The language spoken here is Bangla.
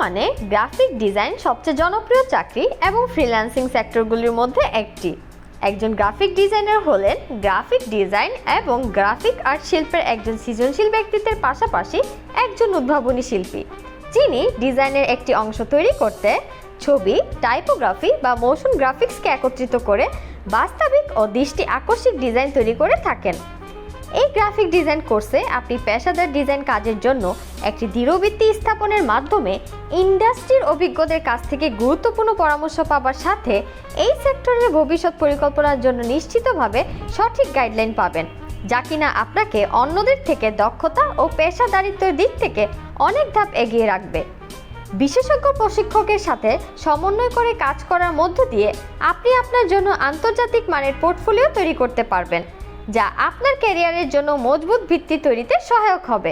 বর্তমানে গ্রাফিক ডিজাইন সবচেয়ে জনপ্রিয় চাকরি এবং ফ্রিল্যান্সিং সেক্টরগুলির মধ্যে একটি। একজন গ্রাফিক ডিজাইনার হলেন গ্রাফিক ডিজাইন এবং গ্রাফিক আর্ট শিল্পের একজন সৃজনশীল ব্যক্তিত্বের পাশাপাশি একজন উদ্ভাবনী শিল্পী, যিনি ডিজাইনের একটি অংশ তৈরি করতে ছবি, টাইপোগ্রাফি বা মোশন গ্রাফিক্সকে একত্রিত করে বাস্তবিক ও দৃষ্টি আকর্ষক ডিজাইন তৈরি করে থাকেন। এই গ্রাফিক ডিজাইন কোর্সে আপনি পেশাদার ডিজাইন কাজের জন্য একটি দৃঢ়ভিত্তি স্থাপনের মাধ্যমে ইন্ডাস্ট্রির অভিজ্ঞদের কাছ থেকে গুরুত্বপূর্ণ পরামর্শ পাবার সাথে এই সেক্টরের ভবিষ্যৎ পরিকল্পনার জন্য নিশ্চিতভাবে সঠিক গাইডলাইন পাবেন, যা কিনা আপনাকে অন্যদের থেকে দক্ষতা ও পেশাদারিত্বের দিক থেকে অনেক ধাপ এগিয়ে রাখবে। বিশেষজ্ঞ প্রশিক্ষকের সাথে সমন্বয় করে কাজ করার মধ্য দিয়ে আপনি আপনার জন্য আন্তর্জাতিক মানের পোর্টফোলিও তৈরি করতে পারবেন, যা আপনার ক্যারিয়ারের জন্য মজবুত ভিত্তি তৈরিতে সহায়ক হবে।